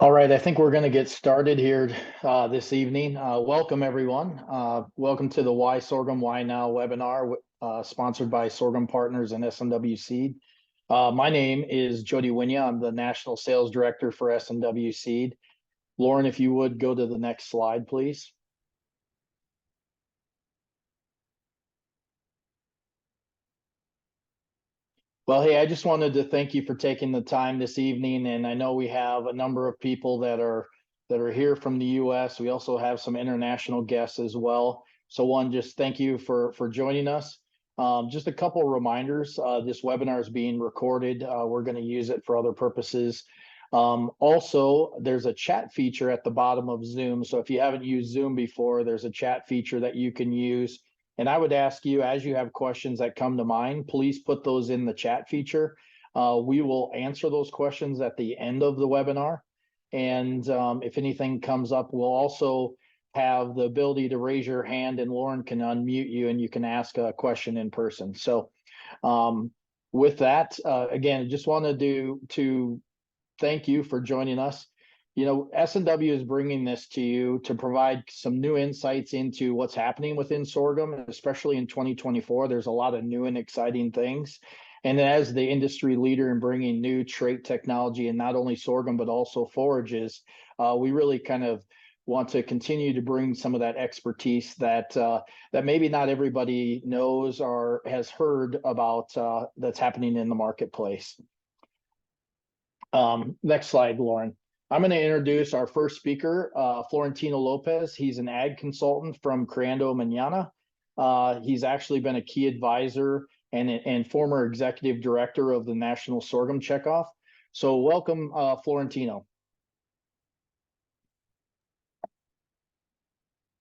All right, I think we're going to get started here this evening. Welcome, everyone. Welcome to the Why Sorghum, Why Now webinar, sponsored by Sorghum Partners and S&W Seed. My name is Jody Winya. I'm the National Sales Director for S&W Seed. Lauren, if you would go to the next slide, please. Well, hey, I just wanted to thank you for taking the time this evening, and I know we have a number of people that are here from the U.S. We also have some international guests as well. So one, just thank you for joining us. Just a couple of reminders. This webinar is being recorded. We're going to use it for other purposes. Also, there's a chat feature at the bottom of Zoom. So if you haven't used Zoom before, there's a chat feature that you can use. And I would ask you, as you have questions that come to mind, please put those in the chat feature. We will answer those questions at the end of the webinar. And if anything comes up, we'll also have the ability to raise your hand and Lauren can unmute you and you can ask a question in person. So with that, again, just wanted to thank you for joining us. You know, S&W is bringing this to you to provide some new insights into what's happening within sorghum, especially in 2024. There's a lot of new and exciting things. And as the industry leader in bringing new trait technology in not only sorghum, but also forages, we really kind of want to continue to bring some of that expertise that maybe not everybody knows or has heard about that's happening in the marketplace. Next slide, Lauren. I'm going to introduce our first speaker, Florentino Lopez. He's an ag consultant from Creando Manana. He's actually been a key advisor and former executive director of the National Sorghum Checkoff. So welcome, Florentino.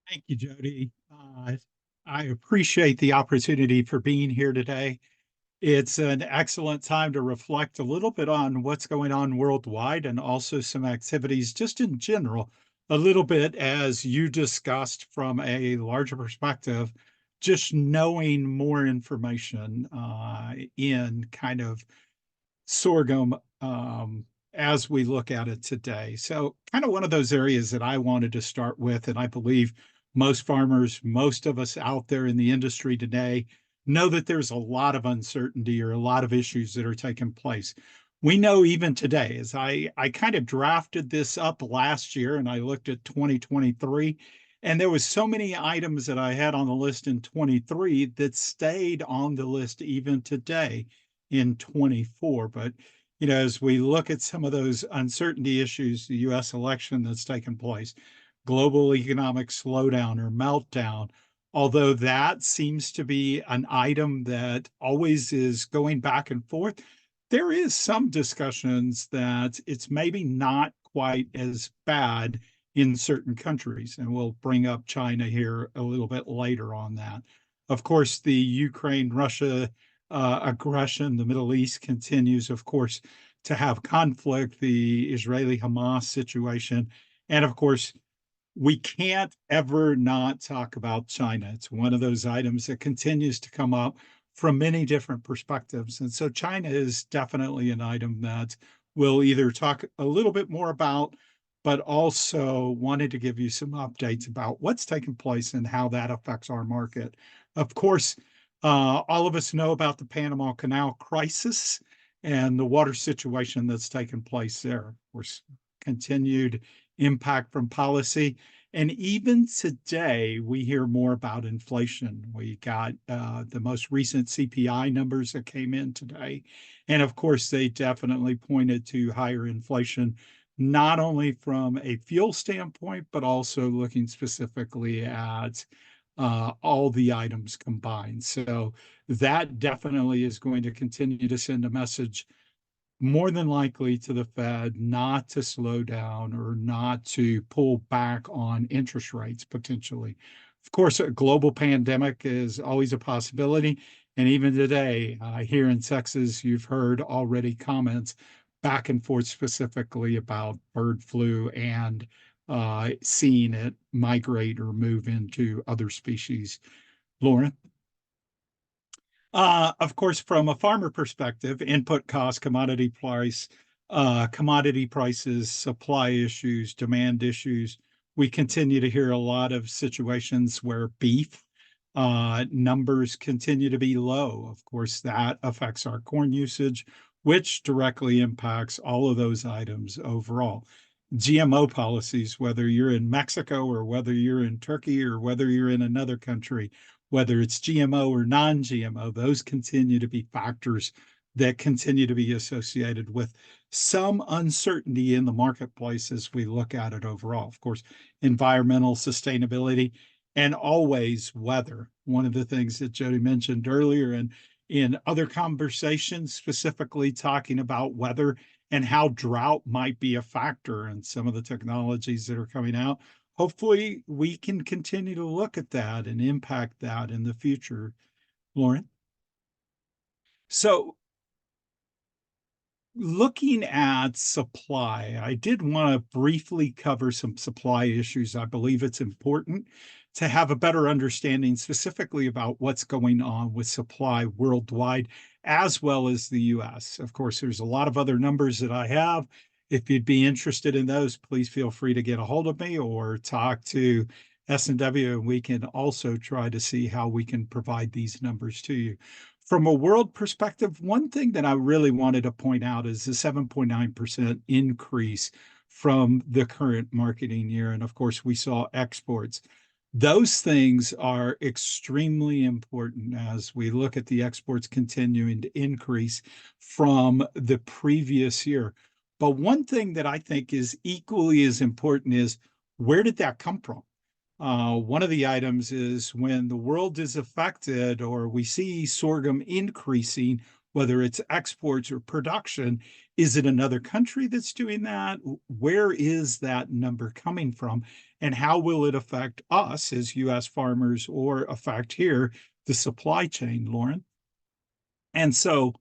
Thank you, Jody. I appreciate the opportunity for being here today. It's an excellent time to reflect a little bit on what's going on worldwide and also some activities just in general, a little bit as you discussed from a larger perspective, just knowing more information in kind of sorghum as we look at it today. So kind of one of those areas that I wanted to start with, and I believe most farmers, most of us out there in the industry today, know that there's a lot of uncertainty or a lot of issues that are taking place. We know even today, as I kind of drafted this up last year and I looked at 2023, and there was so many items that I had on the list in 23 that stayed on the list even today in 24. But, you know, as we look at some of those uncertainty issues, the US election that's taken place, global economic slowdown or meltdown, although that seems to be an item that always is going back and forth, there is some discussions that it's maybe not quite as bad in certain countries. And we'll bring up China here a little bit later on that. Of course, the Ukraine-Russia aggression, the Middle East continues, of course, to have conflict, the Israeli-Hamas situation, and of course, we can't ever not talk about China. It's one of those items that continues to come up from many different perspectives. And so China is definitely an item that we'll either talk a little bit more about, but also wanted to give you some updates about what's taking place and how that affects our market. Of course, all of us know about the Panama Canal crisis and the water situation that's taken place there. Of course, continued impact from policy. And even today, we hear more about inflation. We got the most recent CPI numbers that came in today. And of course, they definitely pointed to higher inflation, not only from a fuel standpoint, but also looking specifically at all the items combined. So that definitely is going to continue to send a message more than likely to the Fed not to slow down or not to pull back on interest rates potentially. Of course, a global pandemic is always a possibility. And even today, here in Texas, you've heard already comments back and forth specifically about bird flu and seeing it migrate or move into other species. Lauren? Of course, from a farmer perspective, input cost, commodity price, commodity prices, supply issues, demand issues. We continue to hear a lot of situations where beef numbers continue to be low. Of course, that affects our corn usage, which directly impacts all of those items overall. GMO policies, whether you're in Mexico or whether you're in Turkey or whether you're in another country, whether it's GMO or non-GMO, those continue to be factors that continue to be associated with some uncertainty in the marketplace as we look at it overall. Of course, environmental sustainability and always weather. One of the things that Jody mentioned earlier and in other conversations, specifically talking about weather and how drought might be a factor in some of the technologies that are coming out. Hopefully, we can continue to look at that and impact that in the future, Lauren. So, looking at supply, I did want to briefly cover some supply issues. I believe it's important to have a better understanding specifically about what's going on with supply worldwide, as well as the US. Of course, there's a lot of other numbers that I have. If you'd be interested in those, please feel free to get a hold of me or talk to S&W, and we can also try to see how we can provide these numbers to you. From a world perspective, one thing that I really wanted to point out is the 7.9% increase from the current marketing year. And of course, we saw exports. Those things are extremely important as we look at the exports continuing to increase from the previous year. But one thing that I think is equally as important is, where did that come from? One of the items is when the world is affected or we see sorghum increasing, whether it's exports or production, is it another country that's doing that? Where is that number coming from? And how will it affect us as US farmers or affect here the supply chain, Lauren? And so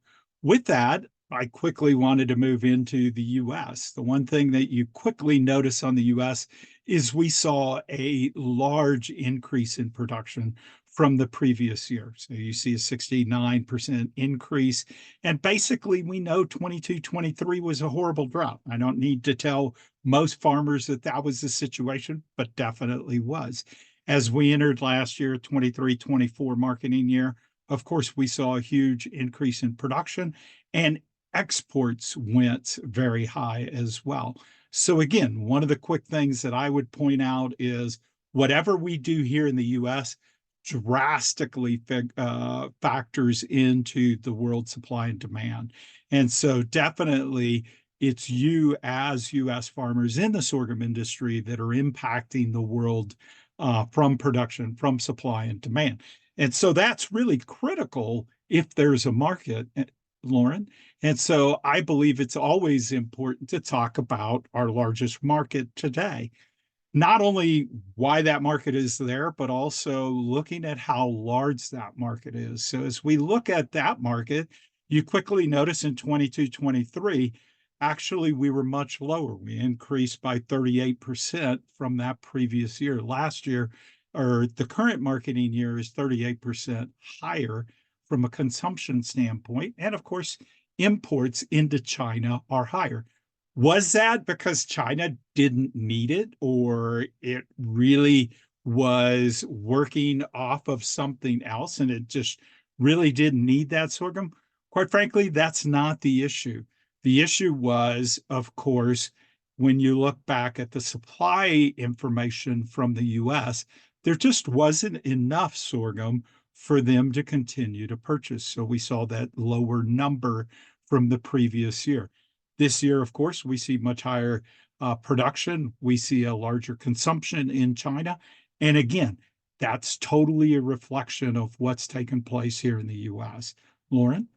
with that, I quickly wanted to move into the US. The one thing that you quickly notice on the US is we saw a large increase in production from the previous year. So you see a 69% increase. And basically, we know 22-23 was a horrible drought. I don't need to tell most farmers that that was the situation, but definitely was. As we entered last year, 23-24 marketing year, of course, we saw a huge increase in production, and exports went very high as well. So again, one of the quick things that I would point out is whatever we do here in the US drastically factors into the world supply and demand. And so definitely it's you as US farmers in the sorghum industry that are impacting the world from production, from supply and demand. And so that's really critical if there's a market, Lauren. And so I believe it's always important to talk about our largest market today. Not only why that market is there, but also looking at how large that market is. So as we look at that market, you quickly notice in 22-23, actually we were much lower. We increased by 38% from that previous year. Last year, or the current marketing year, is 38% higher from a consumption standpoint. And of course, imports into China are higher. Was that because China didn't need it, or it really was working off of something else and it just really didn't need that sorghum? Quite frankly, that's not the issue. The issue was, of course, when you look back at the supply information from the US, there just wasn't enough sorghum for them to continue to purchase. So we saw that lower number from the previous year. This year, of course, we see much higher production. We see a larger consumption in China. And again, that's totally a reflection of what's taken place here in the US. Lauren?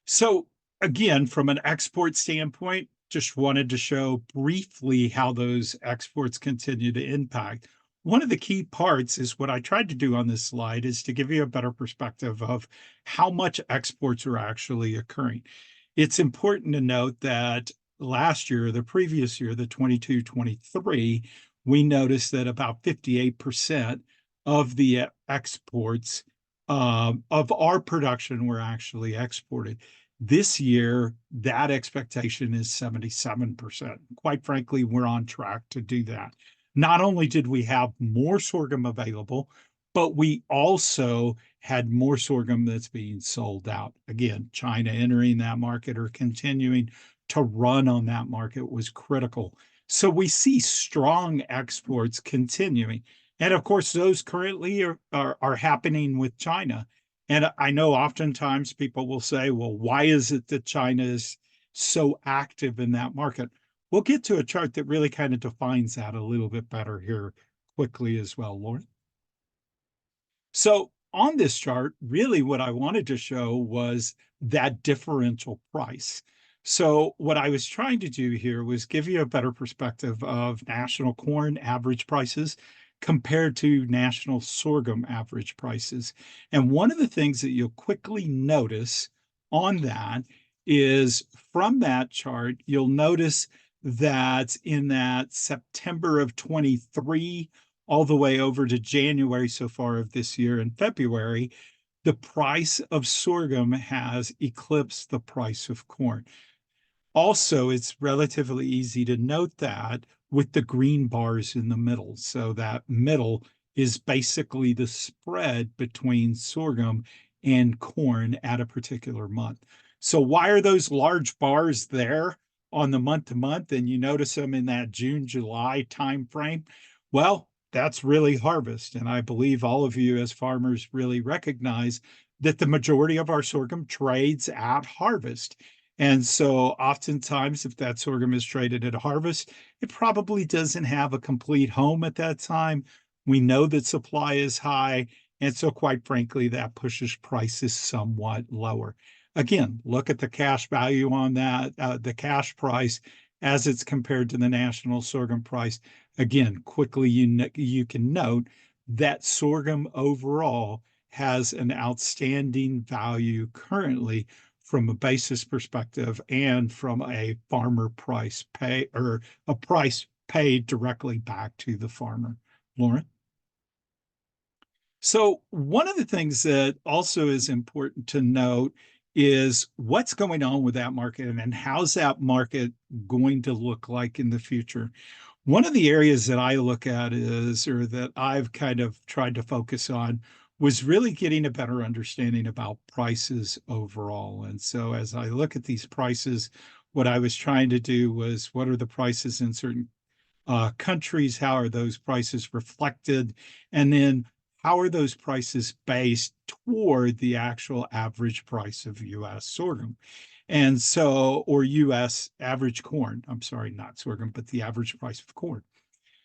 So again, from an export standpoint, just wanted to show briefly how those exports continue to impact. One of the key parts is what I tried to do on this slide is to give you a better perspective of how much exports are actually occurring. It's important to note that last year, the previous year, the 22-23, we noticed that about 58% of the exports of our production were actually exported. This year, that expectation is 77%. Quite frankly, we're on track to do that. Not only did we have more sorghum available, but we also had more sorghum that's being sold out. Again, China entering that market or continuing to run on that market was critical. So we see strong exports continuing. And of course, those currently are happening with China. And I know oftentimes people will say, well, why is it that China is so active in that market? We'll get to a chart that really kind of defines that a little bit better here quickly as well, Lauren. So on this chart, really what I wanted to show was that differential price. So what I was trying to do here was give you a better perspective of national corn average prices compared to national sorghum average prices. And one of the things that you'll quickly notice on that is from that chart, you'll notice that in that September of 23 all the way over to January so far of this year in February, the price of sorghum has eclipsed the price of corn. Also, it's relatively easy to note that with the green bars in the middle. So that middle is basically the spread between sorghum and corn at a particular month. So why are those large bars there on the month to month and you notice them in that June, July timeframe? Well, that's really harvest. And I believe all of you as farmers really recognize that the majority of our sorghum trades at harvest. And so oftentimes, if that sorghum is traded at harvest, it probably doesn't have a complete home at that time. We know that supply is high. And so quite frankly, that pushes prices somewhat lower. Again, look at the cash value on that, the cash price as it's compared to the national sorghum price. Again, quickly you can note that sorghum overall has an outstanding value currently from a basis perspective and from a farmer price pay or a price paid directly back to the farmer. Lauren? So one of the things that also is important to note is what's going on with that market and how's that market going to look like in the future. One of the areas that I look at is, or that I've kind of tried to focus on, was really getting a better understanding about prices overall. And so as I look at these prices, what I was trying to do was what are the prices in certain countries? How are those prices reflected? And then how are those prices based toward the actual average price of US sorghum? And so, or US average corn, I'm sorry, not sorghum, but the average price of corn.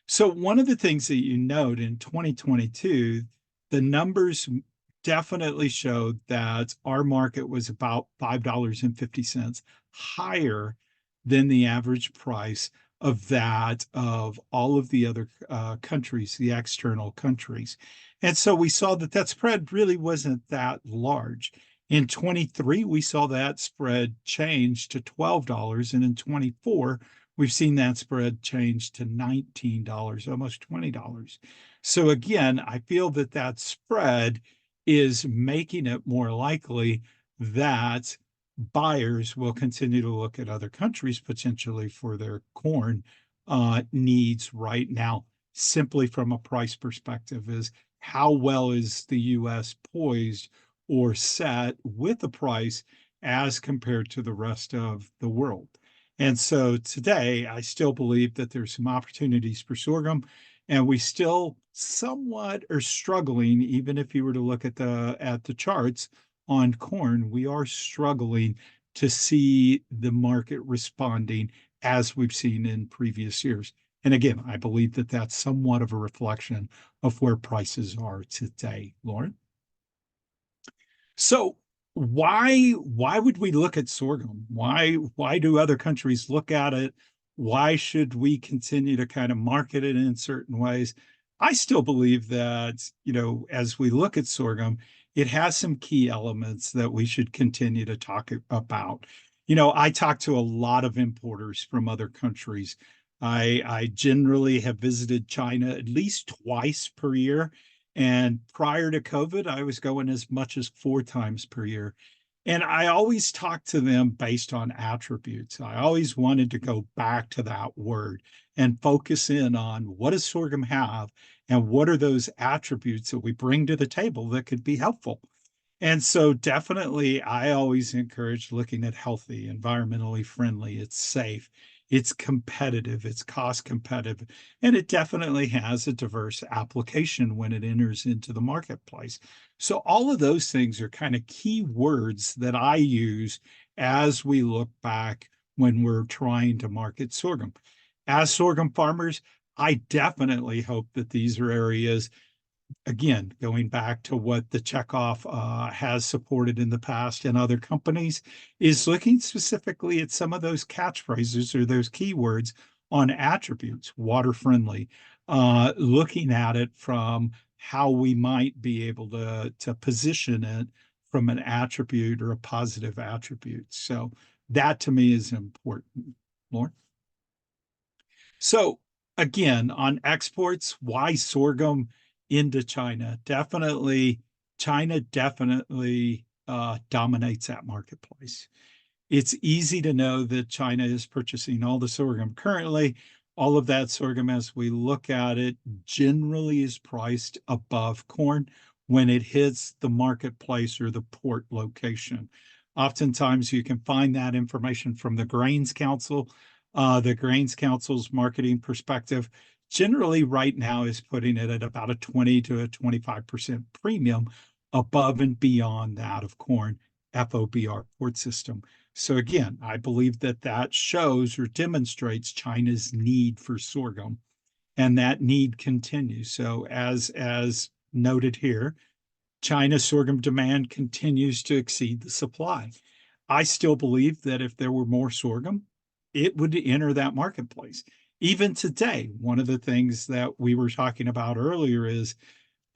So one of the things that you note in 2022, the numbers definitely showed that our market was about $5.50 higher than the average price of that of all of the other countries, the external countries. And so we saw that that spread really wasn't that large. In 23, we saw that spread change to $12, and in 24, we've seen that spread change to $19, almost $20. So again, I feel that that spread is making it more likely that buyers will continue to look at other countries potentially for their corn needs right now, simply from a price perspective, is how well is the U.S. poised or set with a price as compared to the rest of the world. And so today, I still believe that there's some opportunities for sorghum, and we still somewhat are struggling, even if you were to look at the charts on corn, we are struggling to see the market responding as we've seen in previous years. And again, I believe that that's somewhat of a reflection of where prices are today. Lauren? So why would we look at sorghum? Why do other countries look at it? Why should we continue to kind of market it in certain ways? I still believe that, as we look at sorghum, it has some key elements that we should continue to talk about. I talk to a lot of importers from other countries. I generally have visited China at least twice per year. And prior to COVID, I was going as much as 4 times per year. And I always talk to them based on attributes. I always wanted to go back to that word and focus in on what does sorghum have and what are those attributes that we bring to the table that could be helpful. And so definitely I always encourage looking at healthy, environmentally friendly, it's safe, it's competitive, it's cost competitive, and it definitely has a diverse application when it enters into the marketplace. So all of those things are kind of key words that I use as we look back when we're trying to market sorghum. As sorghum farmers, I definitely hope that these are areas, again, going back to what the checkoff has supported in the past and other companies, is looking specifically at some of those catchphrases or those keywords on attributes, water friendly, looking at it from how we might be able to position it from an attribute or a positive attribute. So that to me is important. Lauren? So again, on exports, why sorghum into China? China definitely dominates that marketplace. It's easy to know that China is purchasing all the sorghum currently. All of that sorghum, as we look at it, generally is priced above corn when it hits the marketplace or the port location. Oftentimes, you can find that information from the Grains Council. The Grains Council's marketing perspective generally right now is putting it at about a 20 to a 25% premium above and beyond that of corn FOBR port system. So again, I believe that that shows or demonstrates China's need for sorghum, and that need continues. So as noted here, China's sorghum demand continues to exceed the supply. I still believe that if there were more sorghum, it would enter that marketplace. Even today, one of the things that we were talking about earlier is,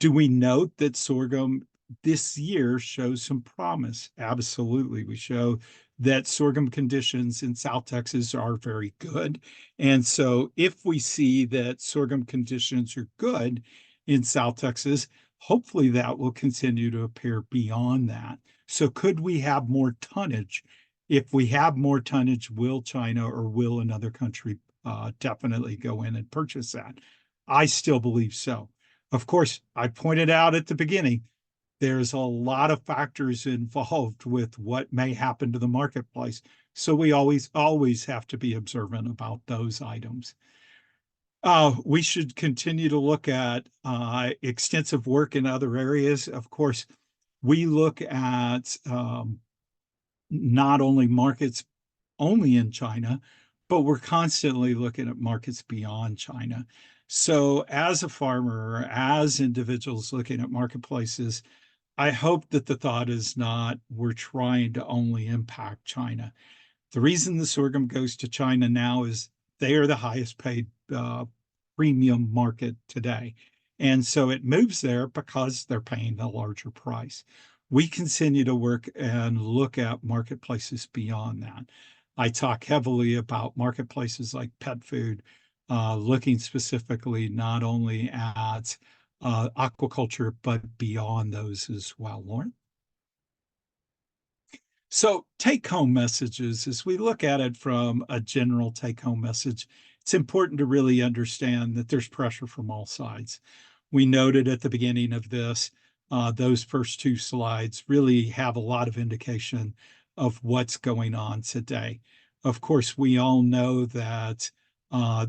do we note that sorghum this year shows some promise? Absolutely. We show that sorghum conditions in South Texas are very good. And so if we see that sorghum conditions are good in South Texas, hopefully that will continue to appear beyond that. So could we have more tonnage? If we have more tonnage, will China or will another country definitely go in and purchase that? I still believe so. Of course, I pointed out at the beginning, there's a lot of factors involved with what may happen to the marketplace. So we always have to be observant about those items. We should continue to look at extensive work in other areas. Of course, we look at not only markets only in China, but we're constantly looking at markets beyond China. So as a farmer, or as individuals looking at marketplaces, I hope that the thought is not we're trying to only impact China. The reason the sorghum goes to China now is they are the highest paid premium market today. And so it moves there because they're paying a larger price. We continue to work and look at marketplaces beyond that. I talk heavily about marketplaces like pet food, looking specifically not only at aquaculture, but beyond those as well. Lauren? So, take home messages, as we look at it from a general take home message, it's important to really understand that there's pressure from all sides. We noted at the beginning of this, those first two slides really have a lot of indication of what's going on today. Of course, we all know that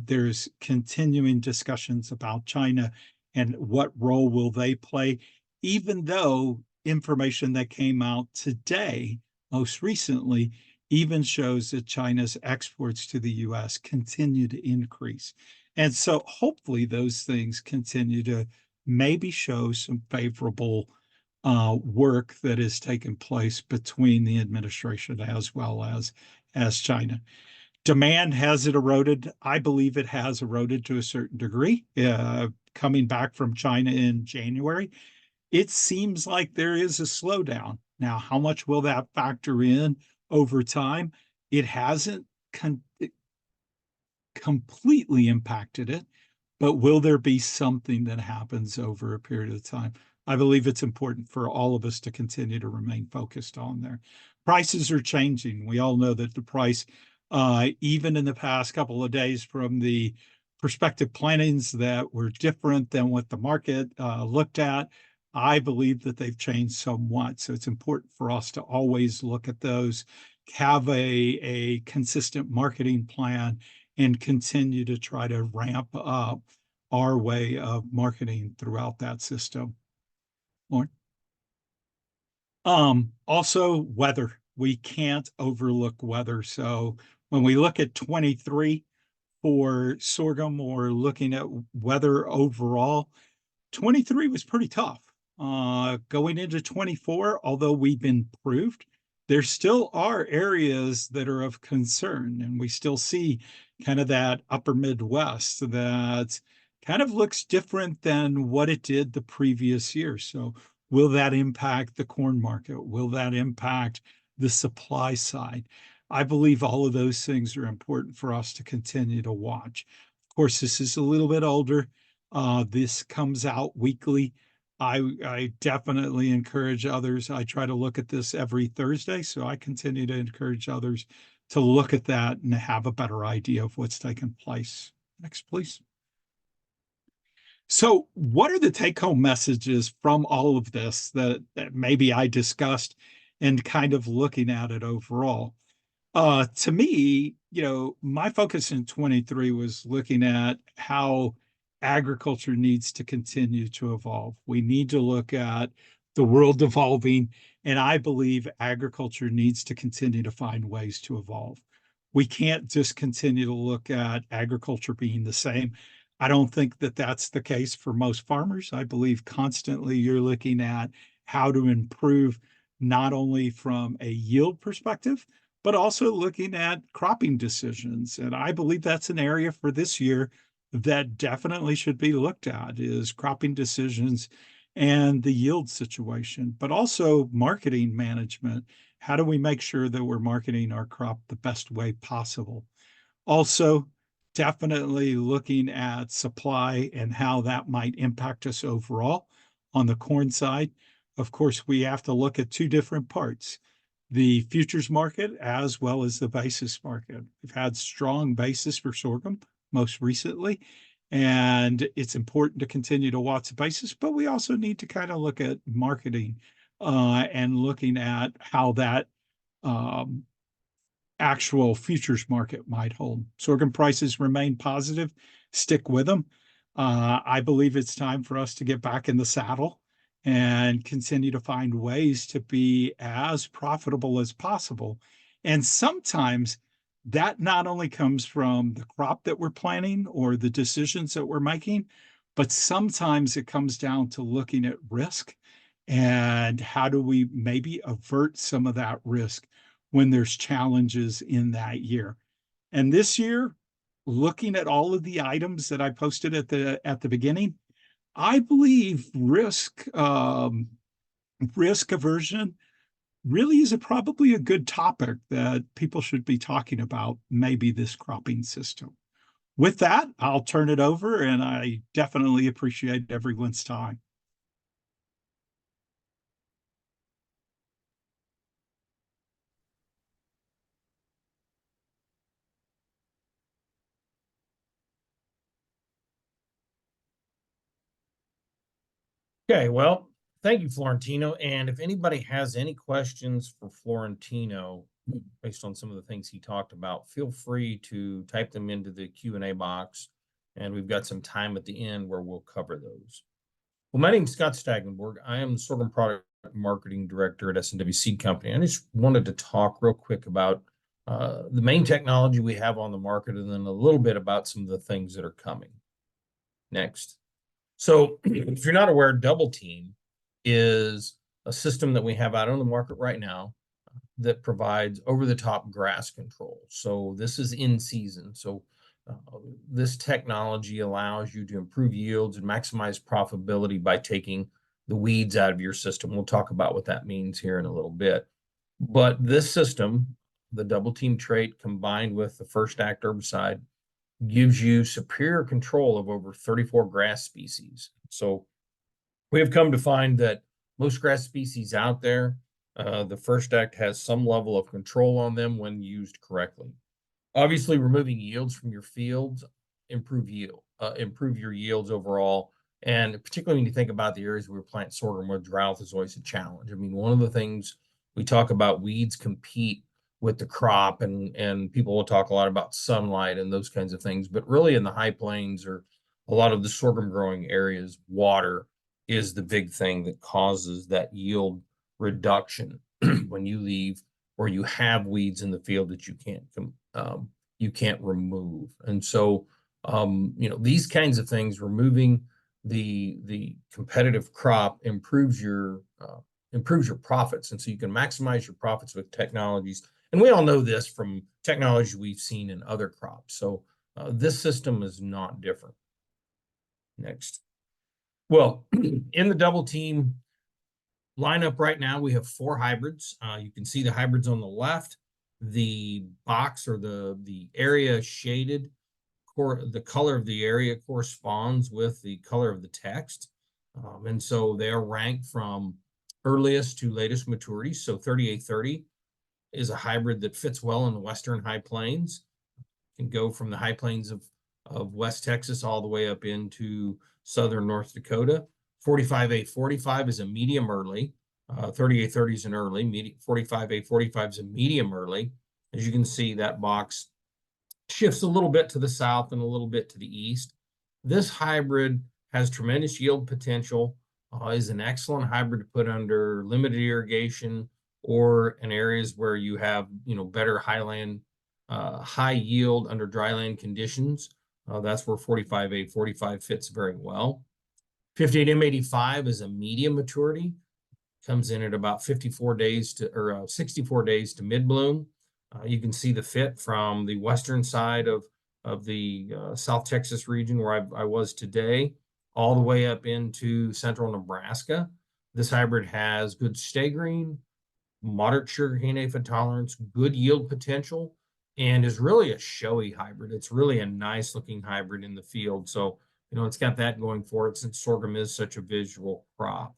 there's continuing discussions about China and what role will they play, even though information that came out today most recently even shows that China's exports to the US continue to increase. And so hopefully those things continue to maybe show some favorable work that has taken place between the administration as well as China. Demand, has it eroded? I believe it has eroded to a certain degree. Coming back from China in January, it seems like there is a slowdown. Now, how much will that factor in over time? It hasn't completely impacted it, but will there be something that happens over a period of time? I believe it's important for all of us to continue to remain focused on there. prices are changing. We all know that the price, even in the past couple of days from the prospective plantings that were different than what the market looked at, I believe that they've changed somewhat. So it's important for us to always look at those, have a consistent marketing plan, and continue to try to ramp up our way of marketing throughout that system. Lauren? Also weather. We can't overlook weather. So when we look at 23 for sorghum or looking at weather overall, 23 was pretty tough. Going into 24, although we've improved, there still are areas that are of concern, and we still see kind of that upper Midwest that kind of looks different than what it did the previous year. So will that impact the corn market? Will that impact the supply side? I believe all of those things are important for us to continue to watch. Of course, this is a little bit older. This comes out weekly. I definitely encourage others. I try to look at this every Thursday, so I continue to encourage others to look at that and have a better idea of what's taking place. Next, please. So, what are the take-home messages from all of this that maybe I discussed and kind of looking at it overall? To me, my focus in 23 was looking at how agriculture needs to continue to evolve. We need to look at the world evolving, and I believe agriculture needs to continue to find ways to evolve. We can't just continue to look at agriculture being the same. I don't think that that's the case for most farmers. I believe constantly you're looking at how to improve not only from a yield perspective, but also looking at cropping decisions. And I believe that's an area for this year that definitely should be looked at, is cropping decisions and the yield situation, but also marketing management. How do we make sure that we're marketing our crop the best way possible? Also, definitely looking at supply and how that might impact us overall. On the corn side, of course, we have to look at two different parts: the futures market as well as the basis market. We've had strong basis for sorghum most recently, and it's important to continue to watch the basis, but we also need to kind of look at marketing and looking at how that actual futures market might hold. Sorghum prices remain positive. Stick with them. I believe it's time for us to get back in the saddle and continue to find ways to be as profitable as possible. And sometimes that not only comes from the crop that we're planting or the decisions that we're making, but sometimes it comes down to looking at risk and how do we maybe avert some of that risk when there's challenges in that year. And this year, looking at all of the items that I posted at the beginning, I believe risk aversion really is probably a good topic that people should be talking about, maybe this cropping system. With that, I'll turn it over, and I definitely appreciate everyone's time. Okay, well, thank you, Florentino. And if anybody has any questions for Florentino based on some of the things he talked about, feel free to type them into the Q&A box. And we've got some time at the end where we'll cover those. Well, my name is Scott Stagenborg. I am the Sorghum Product Marketing Director at S&W Seed Company. I just wanted to talk real quick about the main technology we have on the market, and then a little bit about some of the things that are coming. Next. So if you're not aware, Double Team is a system that we have out on the market right now that provides over-the-top grass control. So this is in season. So this technology allows you to improve yields and maximize profitability by taking the weeds out of your system. We'll talk about what that means here in a little bit. But this system, the Double Team trait combined with the FirstAct herbicide, gives you superior control of over 34 grass species. So we have come to find that most grass species out there The FirstAct has some level of control on them when used correctly. Obviously, removing yields from your fields improve your yields overall. And particularly when you think about the areas where we plant sorghum, where drought is always a challenge. I mean, one of the things we talk about, weeds compete with the crop, and people will talk a lot about sunlight and those kinds of things. But really in the high plains or a lot of the sorghum growing areas, water is the big thing that causes that yield reduction when you leave or you have weeds in the field that you can't remove. And so these kinds of things, removing the competitive crop improves your profits. And so you can maximize your profits with technologies. And we all know this from technology we've seen in other crops. So this system is not different. Next. Well, in the double team lineup right now, we have 4 hybrids. You can see the hybrids on the left. The box or the area shaded, the color of the area corresponds with the color of the text. And so they are ranked from earliest to latest maturity. So 3830 is a hybrid that fits well in the western high plains. Can go from the high plains of West Texas all the way up into southern North Dakota. 45A45 is a medium early. 3830 is an early. 45A45 is a medium early. As you can see, that box shifts a little bit to the south and a little bit to the east. This hybrid has tremendous yield potential, is an excellent hybrid to put under limited irrigation or in areas where you have, better highland, high yield under dryland conditions. That's where 45A45 fits very well. 58M85 is a medium maturity, comes in at about 64 days to mid-bloom. You can see the fit from the western side of the South Texas region where I was today, all the way up into central Nebraska. This hybrid has good stay green, moderate sugarcane aphid tolerance, good yield potential, and is really a showy hybrid. It's really a nice looking hybrid in the field. So, it's got that going for it since sorghum is such a visual crop.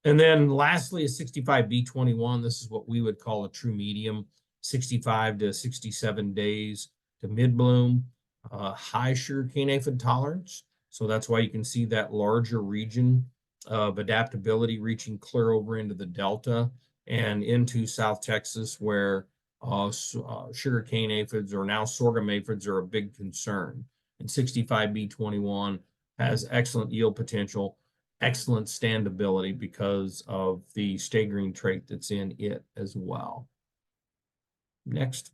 And then lastly, a 65B21. This is what we would call a true medium, 65 to 67 days to mid-bloom, high sugarcane aphid tolerance. So that's why you can see that larger region of adaptability reaching clear over into the Delta and into South Texas, where sugarcane aphids or now sorghum aphids are a big concern. And 65B21 has excellent yield potential, excellent standability because of the stay green trait that's in it as well. Next.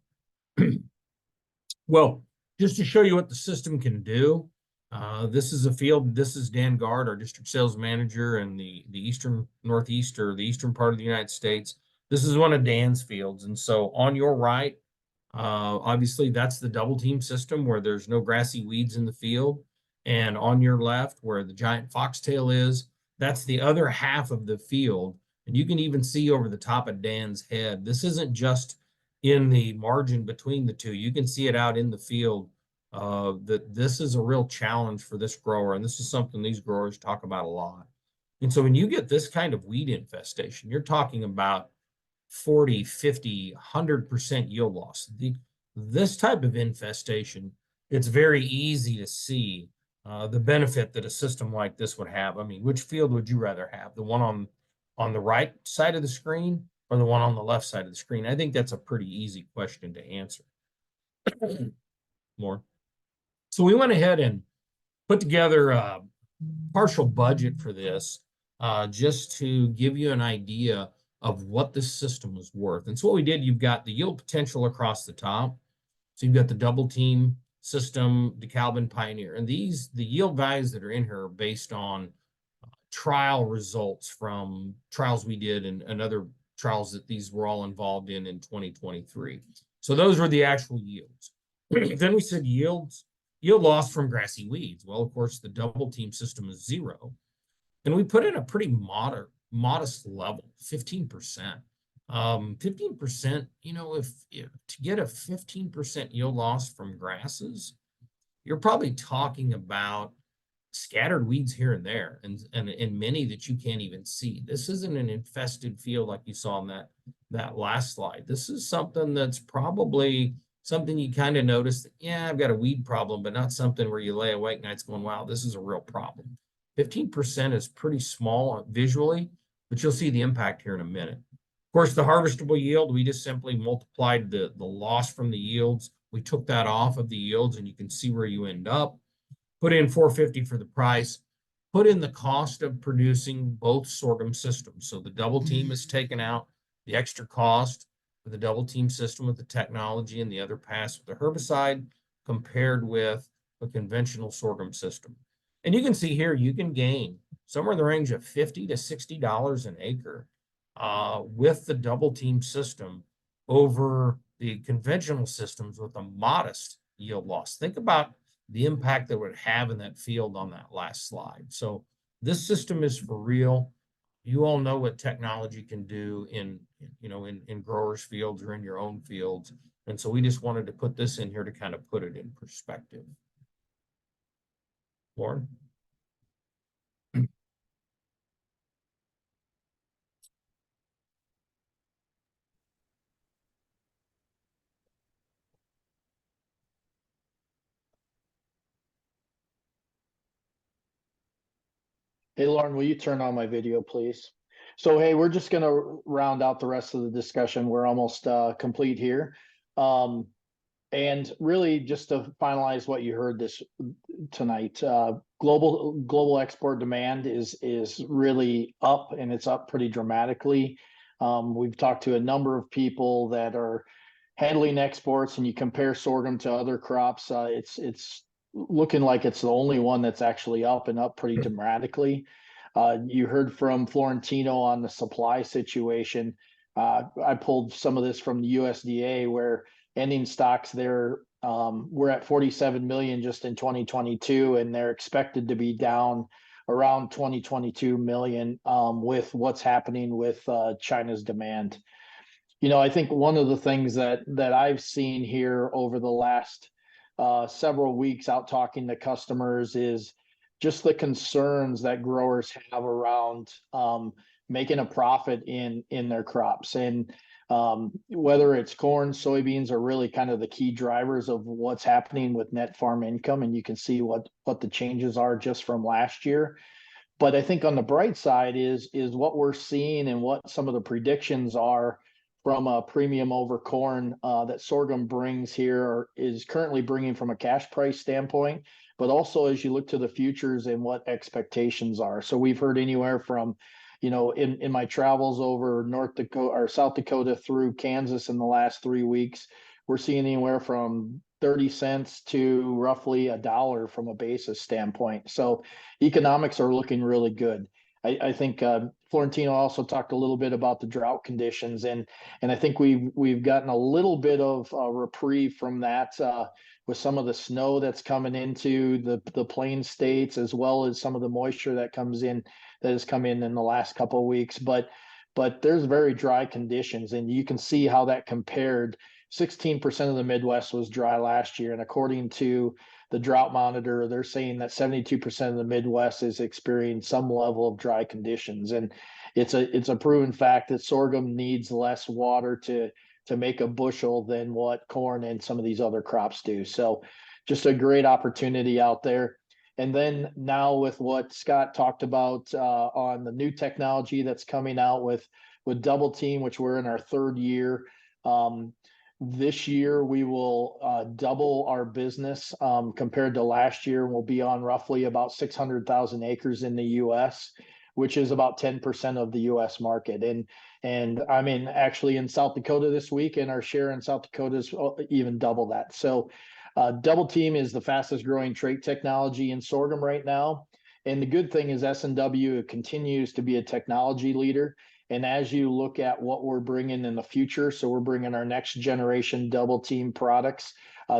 Well, just to show you what the system can do, this is a field. This is Dan Gard, our district sales manager in the eastern northeast or the eastern part of the United States. This is one of Dan's fields. And so on your right, obviously that's the double team system where there's no grassy weeds in the field. And on your left, where the giant foxtail is, that's the other half of the field. And you can even see over the top of Dan's head. This isn't just in the margin between the two. You can see it out in the field. That this is a real challenge for this grower. And this is something these growers talk about a lot. And so when you get this kind of weed infestation, you're talking about 40, 50, 100% yield loss. This type of infestation, it's very easy to see the benefit that a system like this would have. I mean, which field would you rather have? The one on the right side of the screen or the one on the left side of the screen? I think that's a pretty easy question to answer. More. So we went ahead and put together a partial budget for this just to give you an idea of what this system was worth. And so what we did, you've got the yield potential across the top. So you've got the double team system, DeKalb, Pioneer. And the yield values that are in here are based on trial results from trials we did and other trials that these were all involved in 2023. So those were the actual yields. Then we said yield loss from grassy weeds. Well, of course, the double team system is 0. And we put in a pretty modest level, 15%. 15%, if to get a 15% yield loss from grasses, you're probably talking about scattered weeds here and there, and many that you can't even see. This isn't an infested field like you saw in that last slide. This is something that's probably something you kind of notice that, yeah, I've got a weed problem, but not something where you lay awake nights going, wow, this is a real problem. 15% is pretty small visually, but you'll see the impact here in a minute. Of course, the harvestable yield, we just simply multiplied the loss from the yields. We took that off of the yields, and you can see where you end up. Put in $4.50 for the price, put in the cost of producing both sorghum systems. So the double team is taken out, the extra cost for the double team system with the technology and the other pass with the herbicide compared with a conventional sorghum system. And you can see here, you can gain somewhere in the range of $50 to $60 an acre with the double team system over the conventional systems with a modest yield loss. Think about the impact that would have in that field on that last slide. So this system is for real. You all know what technology can do in growers' fields or in your own fields. And so we just wanted to put this in here to kind of put it in perspective. Lauren? Hey, Lauren, will you turn on my video, please? So, hey, we're just going to round out the rest of the discussion. We're almost complete here. And really, just to finalize what you heard this tonight, global export demand is really up, and it's up pretty dramatically. We've talked to a number of people that are handling exports, and you compare sorghum to other crops, it's looking like it's the only one that's actually up and up pretty dramatically. You heard from Florentino on the supply situation. I pulled some of this from the USDA, where ending stocks there we're at 47 million just in 2022, and they're expected to be down around 22 million with what's happening with China's demand. I think one of the things that I've seen here over the last several weeks out talking to customers is just the concerns that growers have around making a profit in their crops. And whether it's corn, soybeans are really kind of the key drivers of what's happening with net farm income. And you can see what the changes are just from last year. But I think on the bright side is what we're seeing and what some of the predictions are from a premium over corn that sorghum brings here, or is currently bringing from a cash price standpoint, but also as you look to the futures and what expectations are. So we've heard anywhere from, in my travels over North Dakota or South Dakota through Kansas in the last 3 weeks, we're seeing anywhere from 30 cents to roughly $1 from a basis standpoint. So economics are looking really good. I think Florentino also talked a little bit about the drought conditions, and I think we've gotten a little bit of a reprieve from that with some of the snow that's coming into the plain states, as well as some of the moisture that has come in the last couple of weeks. But there's very dry conditions, and you can see how that compared. 16% of the Midwest was dry last year, and according to the drought monitor, they're saying that 72% of the Midwest is experiencing some level of dry conditions. And it's a proven fact that sorghum needs less water to make a bushel than what corn and some of these other crops do. So just a great opportunity out there. And then now with what Scott talked about on the new technology that's coming out with Double Team, which we're in our third year. This year, we will double our business compared to last year. We'll be on roughly about 600,000 acres in the U.S., which is about 10% of the U.S. market. And I'm actually in South Dakota this week, and our share in South Dakota is even double that. So Double Team is the fastest growing trait technology in sorghum right now. And the good thing is S&W continues to be a technology leader. And as you look at what we're bringing in the future, so we're bringing our next generation Double Team products.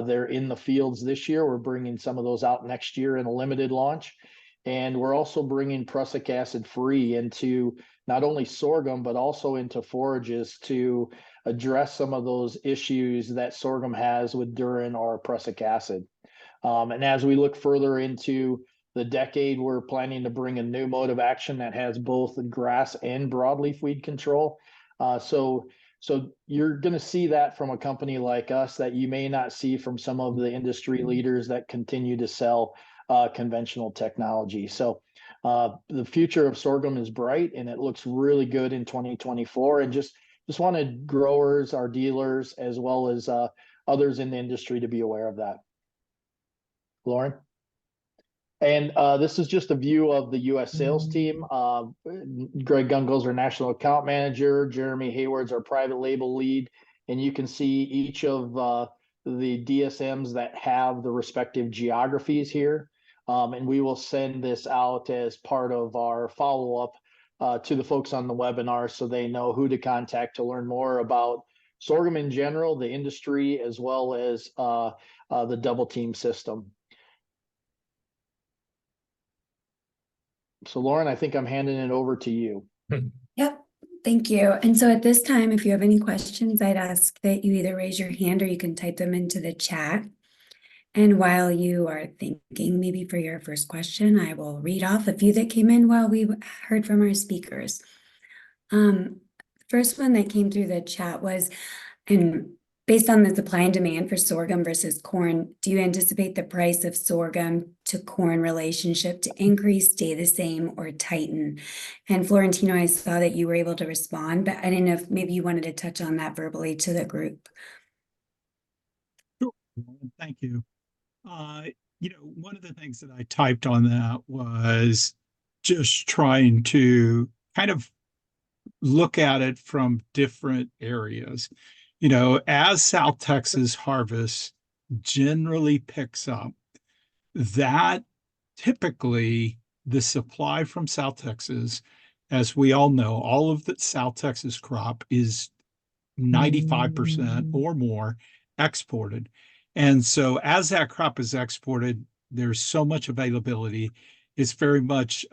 They're in the fields this year. We're bringing some of those out next year in a limited launch. And we're also bringing prussic acid free into not only sorghum, but also into forages to address some of those issues that sorghum has with durin or prussic acid. And as we look further into the decade, we're planning to bring a new mode of action that has both grass and broadleaf weed control. So you're going to see that from a company like us that you may not see from some of the industry leaders that continue to sell conventional technology. So the future of sorghum is bright, and it looks really good in 2024. And just wanted growers, our dealers, as well as others in the industry to be aware of that. Lauren? And this is just a view of the U.S. sales team. Greg Gungel's our national account manager. Jeremy Hayward's our private label lead. And you can see each of the DSMs that have the respective geographies here. And we will send this out as part of our follow-up to the folks on the webinar so they know who to contact to learn more about sorghum in general, the industry, as well as the double team system. So Lauren, I think I'm handing it over to you. Yep, thank you. And so at this time, if you have any questions, I'd ask that you either raise your hand or you can type them into the chat. And while you are thinking maybe for your first question, I will read off a few that came in while we heard from our speakers. First one that came through the chat was, and based on the supply and demand for sorghum versus corn, do you anticipate the price of sorghum to corn relationship to increase, stay the same, or tighten? And Florentino, I saw that you were able to respond, but I didn't know if maybe you wanted to touch on that verbally to the group. Sure. Thank you. One of the things that I typed on that was just trying to kind of look at it from different areas. As South Texas harvest generally picks up, that typically the supply from South Texas, as we all know, all of the South Texas crop is 95% or more exported. And so as that crop is exported, there's so much availability. It's very much,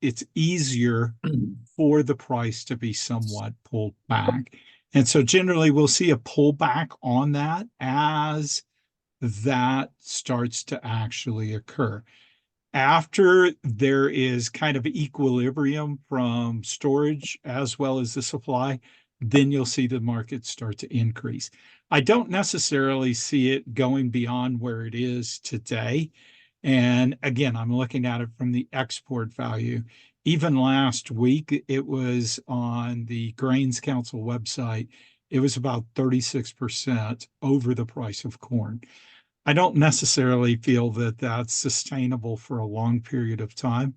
it's easier for the price to be somewhat pulled back. And so generally we'll see a pullback on that as that starts to actually occur. After there is kind of equilibrium from storage as well as the supply, then you'll see the market start to increase. I don't necessarily see it going beyond where it is today. And again, I'm looking at it from the export value. Even last week, it was on the Grains Council website, it was about 36% over the price of corn. I don't necessarily feel that that's sustainable for a long period of time.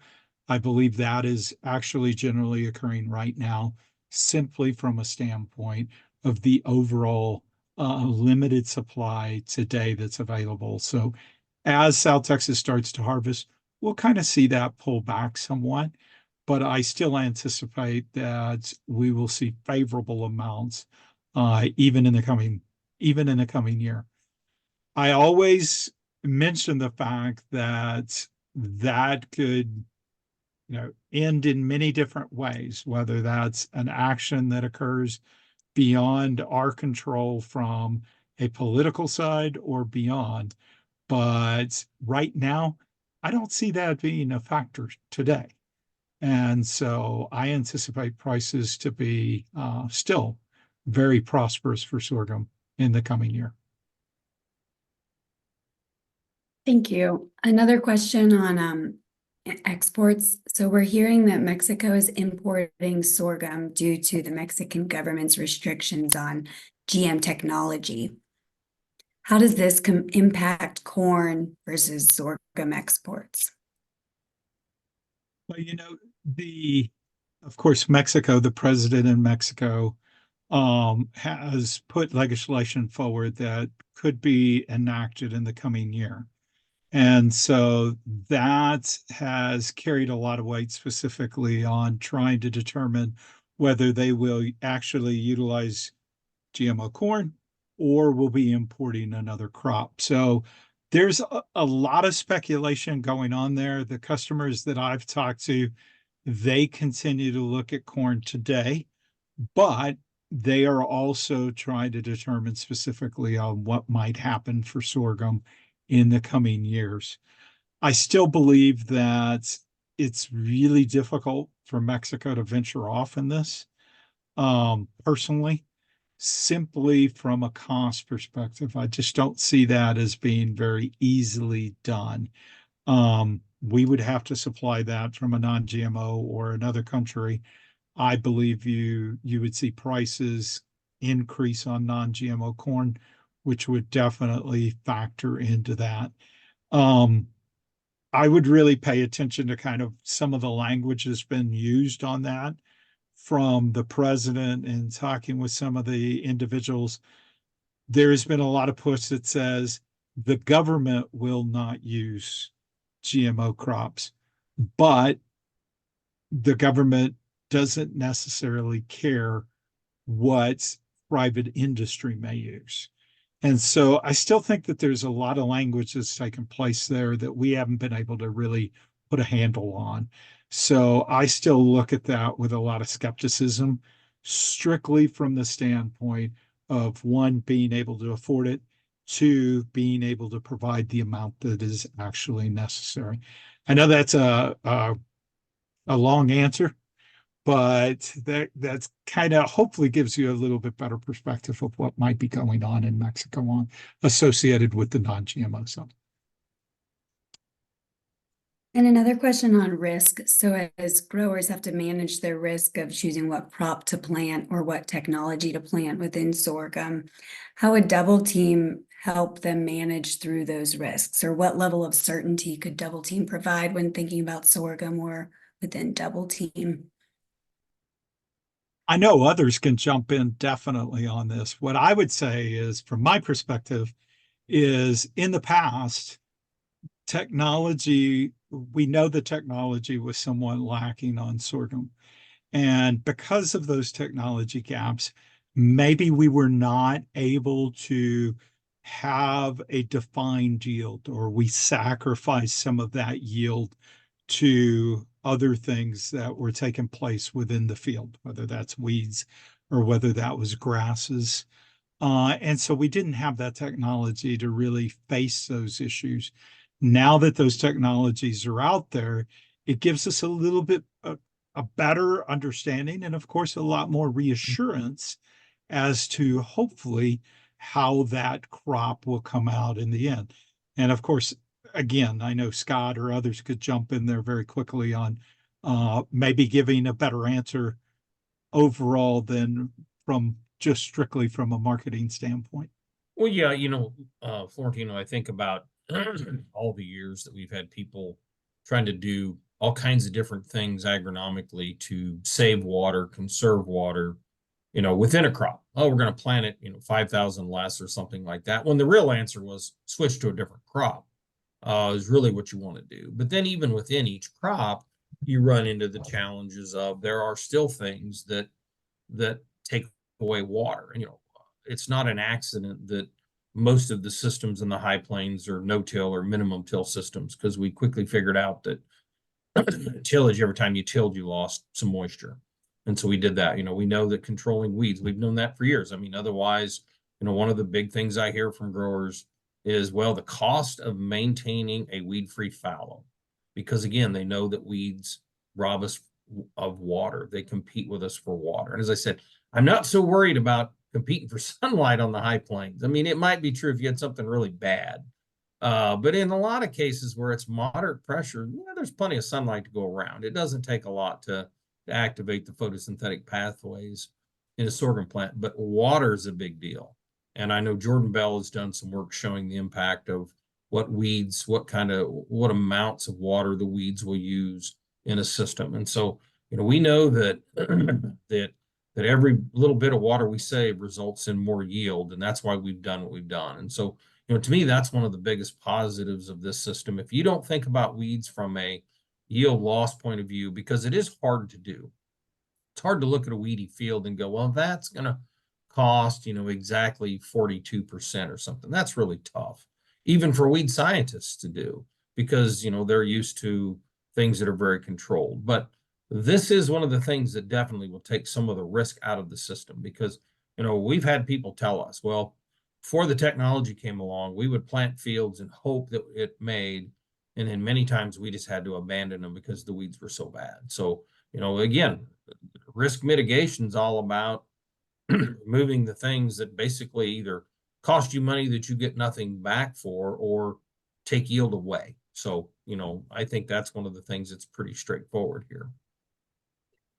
I believe that is actually generally occurring right now, simply from a standpoint of the overall limited supply today that's available. So as South Texas starts to harvest, we'll kind of see that pull back somewhat, but I still anticipate that we will see favorable amounts even in the coming year. I always mention the fact that could end in many different ways, whether that's an action that occurs beyond our control from a political side or beyond. But right now, I don't see that being a factor today. And so I anticipate prices to be still very prosperous for sorghum in the coming year. Thank you. Another question on exports. So we're hearing that Mexico is importing sorghum due to the Mexican government's restrictions on GM technology. How does this impact corn versus sorghum exports? Well, of course, Mexico, the president in Mexico has put legislation forward that could be enacted in the coming year. And so that has carried a lot of weight specifically on trying to determine whether they will actually utilize GMO corn or will be importing another crop. So there's a lot of speculation going on there. The customers that I've talked to, they continue to look at corn today, but they are also trying to determine specifically on what might happen for sorghum in the coming years. I still believe that it's really difficult for Mexico to venture off in this, personally, simply from a cost perspective. I just don't see that as being very easily done. We would have to supply that from a non-GMO or another country. I believe you would see prices increase on non-GMO corn, which would definitely factor into that. I would really pay attention to kind of some of the language that's been used on that from the president and talking with some of the individuals. There's been a lot of push that says the government will not use GMO crops, but the government doesn't necessarily care what private industry may use. And so I still think that there's a lot of language that's taken place there that we haven't been able to really put a handle on. So I still look at that with a lot of skepticism, strictly from the standpoint of one, being able to afford it, two, being able to provide the amount that is actually necessary. I know that's a long answer, but that's kind of hopefully gives you a little bit better perspective of what might be going on in Mexico on associated with the non-GMO stuff. And another question on risk. So as growers have to manage their risk of choosing what crop to plant or what technology to plant within sorghum, how would Double Team help them manage through those risks? Or what level of certainty could Double Team provide when thinking about sorghum or within Double Team? I know others can jump in definitely on this. What I would say is, from my perspective, is in the past, technology, we know the technology was somewhat lacking on sorghum. And because of those technology gaps, maybe we were not able to have a defined yield, or we sacrificed some of that yield to other things that were taking place within the field, whether that's weeds or whether that was grasses. And so we didn't have that technology to really face those issues. Now that those technologies are out there, it gives us a little bit a better understanding, and of course, a lot more reassurance as to hopefully how that crop will come out in the end. And of course, again, I know Scott or others could jump in there very quickly on maybe giving a better answer overall than from just strictly from a marketing standpoint. Well, yeah, Florentino, I think about all the years that we've had people trying to do all kinds of different things agronomically to save water, conserve water, within a crop. Oh, we're going to plant it, 5,000 less or something like that. When the real answer was switch to a different crop, is really what you want to do. But then even within each crop, you run into the challenges of there are still things that take away water. It's not an accident that most of the systems in the high plains are no-till or minimum till systems, because we quickly figured out that tillage, every time you tilled, you lost some moisture. And so we did that. We know that controlling weeds, we've known that for years. I mean, otherwise, one of the big things I hear from growers is, well, the cost of maintaining a weed-free fallow, because again, they know that weeds rob us of water. They compete with us for water. And as I said, I'm not so worried about competing for sunlight on the high plains. I mean, it might be true if you had something really bad. But in a lot of cases where it's moderate pressure, there's plenty of sunlight to go around. It doesn't take a lot to activate the photosynthetic pathways in a sorghum plant, but water is a big deal. And I know Jordan Bell has done some work showing the impact of what weeds, what amounts of water the weeds will use in a system. And so, we know that that every little bit of water we save results in more yield, and that's why we've done what we've done. And so, to me, that's one of the biggest positives of this system. If you don't think about weeds from a yield loss point of view, because it is hard to do. It's hard to look at a weedy field and go, well, that's going to cost, exactly 42% or something. That's really tough, even for weed scientists to do, because, they're used to things that are very controlled. But this is one of the things that definitely will take some of the risk out of the system, because, we've had people tell us, well, before the technology came along, we would plant fields and hope that it made And then many times we just had to abandon them because the weeds were so bad. So, you know, again, risk mitigation is all about removing the things that basically either cost you money that you get nothing back for or take yield away. So, you know, I think that's one of the things that's pretty straightforward here.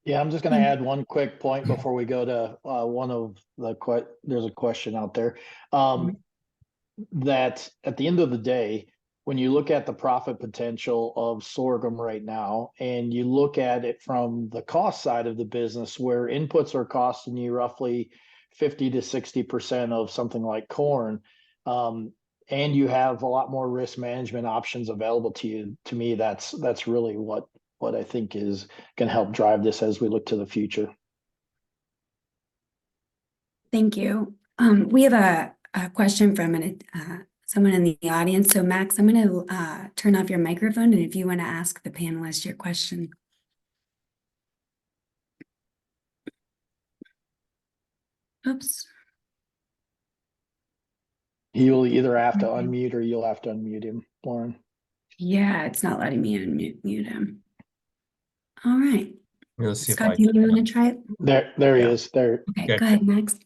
Yeah, I'm just gonna add one quick point before we go to one of the there's a question out there. That at the end of the day, when you look at the profit potential of sorghum right now, and you look at it from the cost side of the business, where inputs are costing you roughly 50 to 60% of something like corn, and you have a lot more risk management options available to you, to me, that's really what I think is going to help drive this as we look to the future. Thank you. We have a question from someone in the audience. So Max, I'm going to turn off your microphone, and if you want to ask the panelists your question. Oops. He'll either have to unmute or you'll have to unmute him, Lauren. Yeah, it's not letting me unmute him. All right. Let's see Scott, if do you want to try it? There he Yeah. is. There. Okay, go ahead, Max.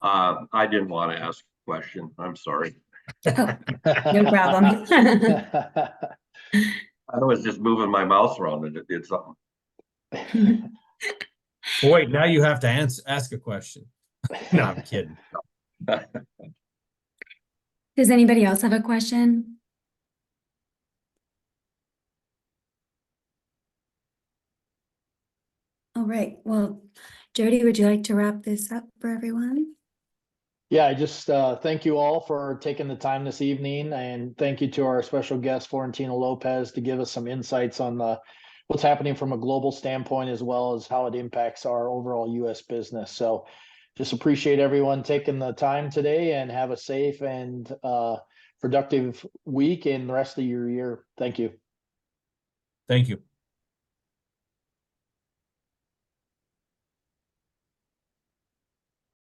I didn't want to ask a question. I'm sorry. Oh, no problem. I was just moving my mouse around and it did something. Wait, now you have to ask a question. No, I'm kidding. Does anybody else have a question? All right. Well, Jody, would you like to wrap this up for everyone? Yeah, I just thank you all for taking the time this evening, and thank you to our special guest Florentino Lopez to give us some insights on what's happening from a global standpoint, as well as how it impacts our overall U.S. business. So just appreciate everyone taking the time today, and have a safe and productive week and the rest of your year. Thank you. Thank you.